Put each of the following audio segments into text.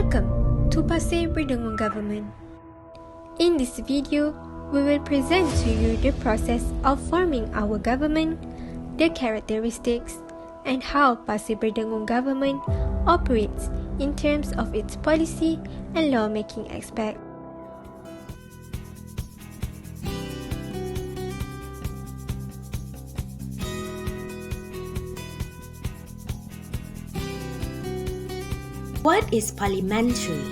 Welcome to Pasir Berdengung government. In this video, we will present to you the process of forming our government, the characteristics, and how Pasir Berdengung government operates in terms of its policy and lawmaking aspect. What is parliamentary?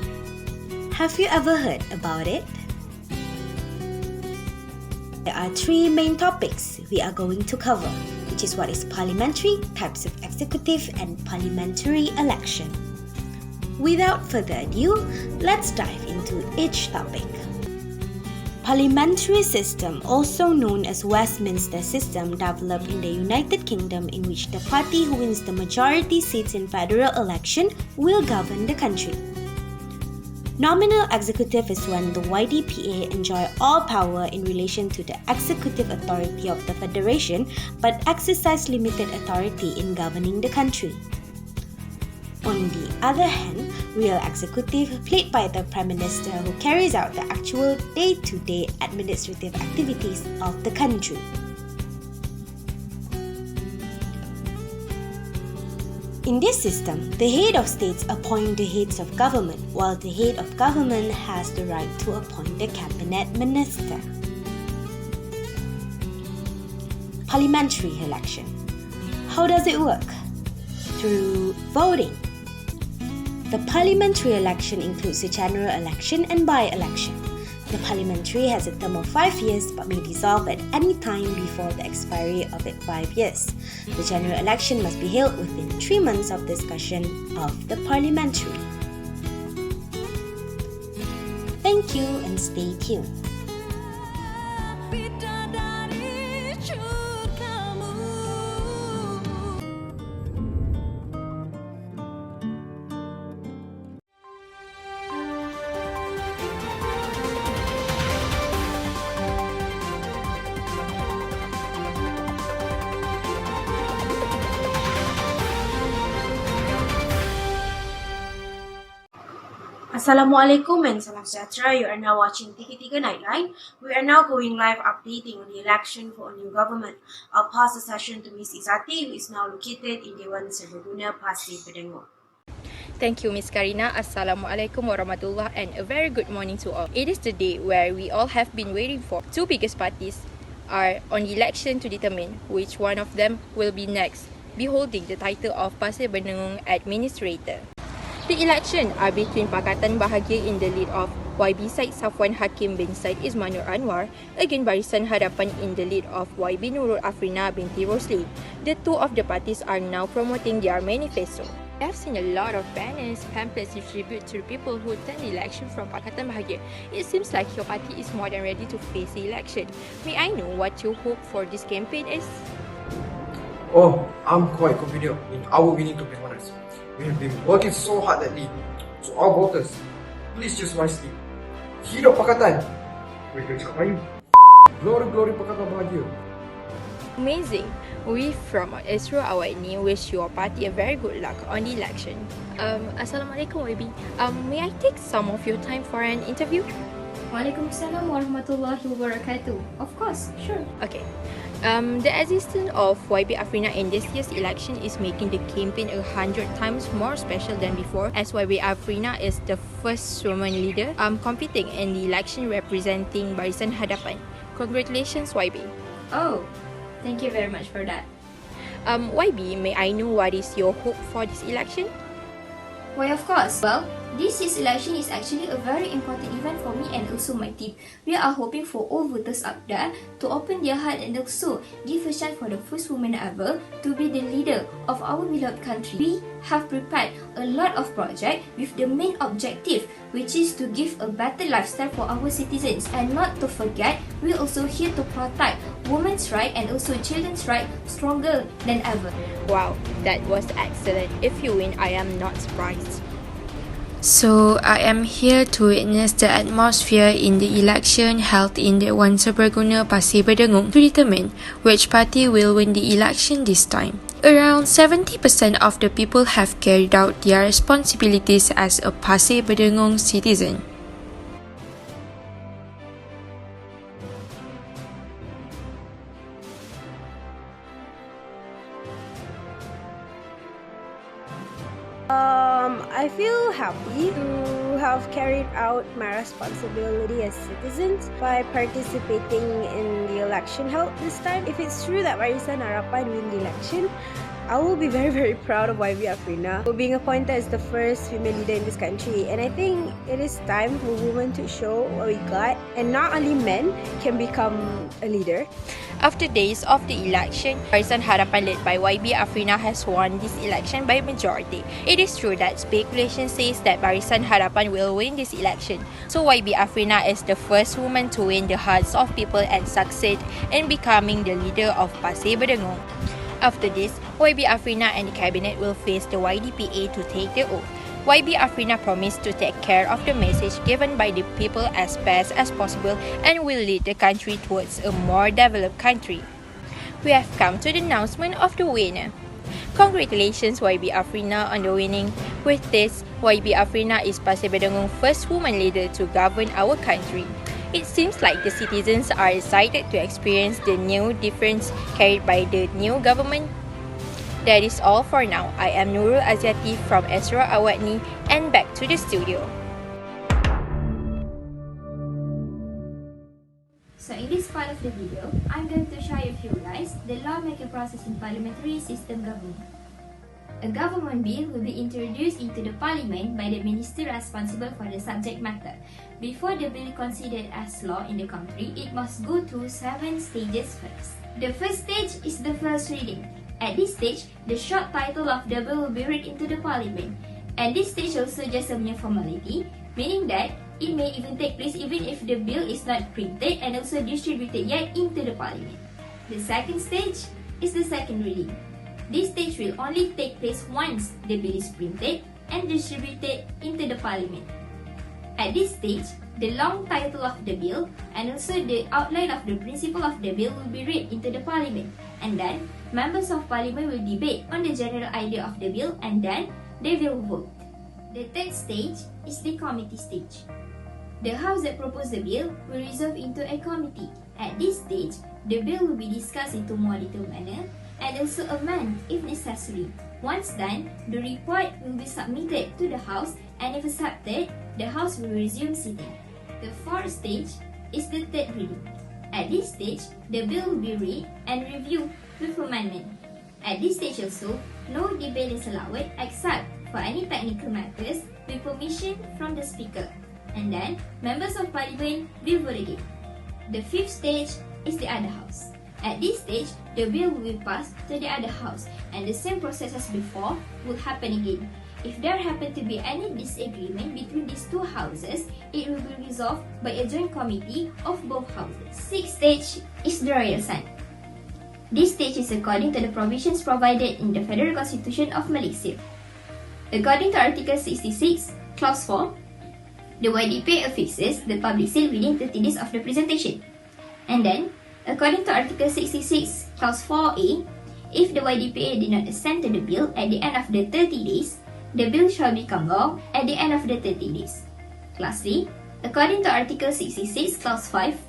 Have you ever heard about it? There are three main topics we are going to cover, which is what is parliamentary, types of executive, and parliamentary election. Without further ado, let's dive into each topic. Parliamentary system, also known as Westminster system, developed in the United Kingdom, in which the party who wins the majority seats in federal election will govern the country. Nominal executive is when the YDPA enjoy all power in relation to the executive authority of the federation, but exercise limited authority in governing the country. On the other hand, real executive, played by the Prime Minister, who carries out the actual day-to-day administrative activities of the country. In this system, the head of states appoint the heads of government, while the head of government has the right to appoint the cabinet minister. Parliamentary election. How does it work? Through voting. The parliamentary election includes the general election and by-election. The parliamentary has a term of 5 years but may dissolve at any time before the expiry of its 5 years. The general election must be held within 3 months of discussion of the parliamentary. Thank you and stay tuned. Assalamualaikum and salam sejahtera. You are now watching Tiki-Tiga Nightline. We are now going live updating on the election for a new government. I'll pass the session to Ms. Izati, who is now located in Dewan Serbaguna, Pasir Berdengung. Thank you, Ms. Karina. Assalamualaikum warahmatullah and a very good morning to all. It is the day where we all have been waiting for. Two biggest parties are on the election to determine which one of them will be next, beholding the title of Pasir Berdengung Administrator. The election are between Pakatan Bahagia in the lead of YB Said Safwan Hakim bin Said Ismanur Anwar against Barisan Hadapan in the lead of YB Nurul Afrina binti Rosli. The two of the parties are now promoting their manifesto. I have seen a lot of banners, pamphlets distributed to the people who attend the election from Pakatan Bahagia. It seems like your party is more than ready to face the election. May I know what your hope for this campaign is? Oh, I'm quite confident in our winning, to be honest. We have been working so hard lately. So our voters, please choose wisely. Hidup Pakatan. Mereka cakap Melayu. Glory Pakatan Bahagia. Amazing. We from Esro Awani wish your party a very good luck on the election. Assalamualaikum YB. May I take some of your time for an interview? Waalaikumsalam warahmatullahi wabarakatuh. Of course, sure. Okay. The existence of YB Afrina in this year's election is making the campaign 100 times more special than before, as YB Afrina is the first woman leader competing in the election representing Barisan Hadapan. Congratulations, YB. Oh, thank you very much for that. YB, may I know what is your hope for this election? Why, of course. Well, this year's election is actually a very important event for me and also my team. We are hoping for all voters out there to open their heart and also give a chance for the first woman ever to be the leader of our beloved country. We have prepared a lot of projects with the main objective, which is to give a better lifestyle for our citizens. And not to forget, we also here to protect women's rights and also children's rights stronger than ever. Wow, that was excellent. If you win, I am not surprised. So, I am here to witness the atmosphere in the election held in the Wan Seberguna Pasir Berdengung to determine which party will win the election this time. Around 70% of the people have carried out their responsibilities as a Pasir Berdengung citizen. I feel happy to have carried out my responsibility as citizens by participating in the election held this time. If it's true that Barisan Harapan win the election, I will be very proud of YB Afrina for being appointed as the first female leader in this country. And I think it is time for women to show what we got, and not only men can become a leader. After days of the election, Barisan Harapan led by YB Afrina has won this election by majority. It is true that speculation says that Barisan Harapan will win this election. So YB Afrina is the first woman to win the hearts of people and succeed in becoming the leader of Pasir Berdengung. After this, YB Afrina and the cabinet will face the YDPA to take the oath. YB Afrina promised to take care of the message given by the people as best as possible and will lead the country towards a more developed country. We have come to the announcement of the winner. Congratulations YB Afrina on the winning. With this, YB Afrina is Pasir Berdengung's first woman leader to govern our country. It seems like the citizens are excited to experience the new difference carried by the new government. That is all for now. I am Nurul Aziati from Esra Awatni and back to the studio. So in this part of the video, I'm going to share with you guys the lawmaking process in parliamentary system government. A government bill will be introduced into the parliament by the minister responsible for the subject matter. Before the bill considered as law in the country, it must go through 7 stages first. The first stage is the first reading. At this stage, the short title of the bill will be read into the parliament. And this stage also just a mere formality, meaning that it may even take place even if the bill is not printed and also distributed yet into the parliament. The second stage is the second reading. This stage will only take place once the bill is printed and distributed into the parliament. At this stage, the long title of the bill and also the outline of the principle of the bill will be read into the parliament, and then members of parliament will debate on the general idea of the bill and then they will vote. The third stage is the committee stage. The house that proposed the bill will resolve into a committee. At this stage, the bill will be discussed into more detailed manner and also amend if necessary. Once done, the report will be submitted to the House, and if accepted, the House will resume sitting. The fourth stage is the third reading. At this stage, the bill will be read and reviewed with amendment. At this stage also, no debate is allowed except for any technical matters with permission from the Speaker. And then, members of Parliament will vote again. The fifth stage is the other House. At this stage, the bill will be passed to the other house and the same process as before will happen again. If there happen to be any disagreement between these two houses, it will be resolved by a joint committee of both houses. Sixth stage is the royal sign. This stage is according to the provisions provided in the Federal Constitution of Malaysia. According to Article 66, Clause 4, the YDP affixes the public seal within 30 days of the presentation. And then, according to Article 66, Clause 4A, if the YDPA did not assent to the bill at the end of the 30 days, the bill shall become law at the end of the 30 days. Lastly, according to Article 66, Clause 5,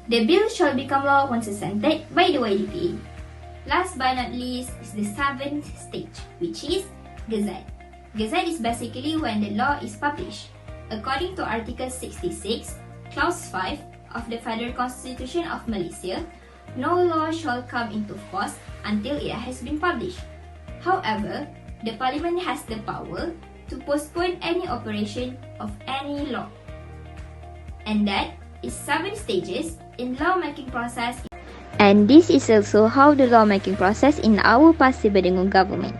the bill shall become law once assented by the YDPA. Last but not least is the seventh stage, which is Gazette. Gazette is basically when the law is published. According to Article 66, Clause 5, of the Federal Constitution of Malaysia, no law shall come into force until it has been published. However, the Parliament has the power to postpone any operation of any law. And that is 7 stages in lawmaking process. And this is also how the lawmaking process in our Pasir Berdengung government.